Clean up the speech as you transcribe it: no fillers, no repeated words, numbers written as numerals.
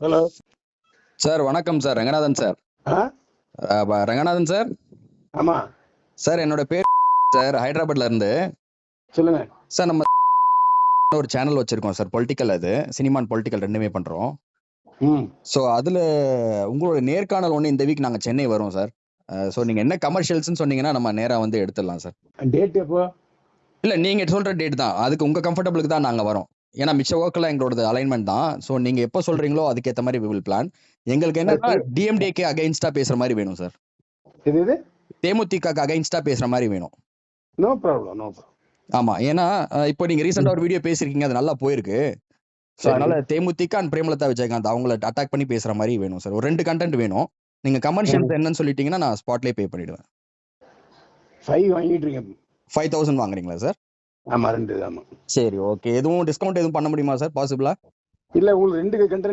Hello sir வணக்கம் sir. Ranganathan sir. ஆ Ranganathan sir. ஆமா sir என்னோட பேர் சார், ஹைதராபாத்ல இருந்து. சொல்லுங்க சார் நம்ம ஒரு சேனல் வச்சிருக்கோம் சார், பொலிட்டிக்கல். அது சினிமா அண்ட் பொலிட்டிக்கல் ரெண்டுமே பண்றோம். ம் ஸோ அதுல உங்களோட நேர்காணல் ஒன்று இந்த வீக் நாங்கள் சென்னை வரோம் சார். ஸோ நீங்க என்ன கமர்ஷியல்ஸ்னு சொன்னீங்கன்னா நம்ம நேரா வந்து எடுத்துடலாம் சார். டேட் எப்போ? இல்ல நீங்க சொல்ற டேட் தான், அதுக்கு உங்க கம்ஃபர்டபுளுக்கு தான் நாங்க வரோம். ஏன்னா மிச்ச ஒர்க்கெல்லாம் எங்களோட அலைன்மெண்ட் தான். ஸோ நீங்க எப்போ சொல்றீங்களோ அதுக்கேற்ற மாதிரி வி வில் பிளான். எங்களுக்கு என்னன்னா டிஎம்டிகே அகைன்ஸ்டா பேசுற மாதிரி வேணும் சார். இது தேமுதிகக்கு அகைன்ஸ்டா பேசுற மாதிரி வேணும். No problem no problem. ஆமா, ஏன்னா இப்போ நீங்க ரீசெண்டா ஒரு வீடியோ பேசிருக்கீங்க, அது நல்லா போயிருக்கு. ஸோ சரி. அதனால தேமுதிக அண்ட் பிரேமலதா விஜயகாந்த் அவங்கள அட்டாக் பண்ணி பேசுற மாதிரி வேணும் சார். ஒரு 2 கண்டென்ட் வேணும். நீங்க கமர்ஷியல்ஸ் என்னன்னு சொல்லிட்டீங்கன்னா நான் ஸ்பாட்லேயே பே பண்ணிடுவேன். 5 வாங்கிட்டு இருக்கேன். 5000 வாங்குறீங்களா சார்? ஆமா 2. ஆமா சரி, ஓகே. எதுவும் டிஸ்கவுண்ட் எதுவும் பண்ண முடியுமா சார், பாசிபிளா? இல்ல உங்களுக்கு 2 கண்டென்ட்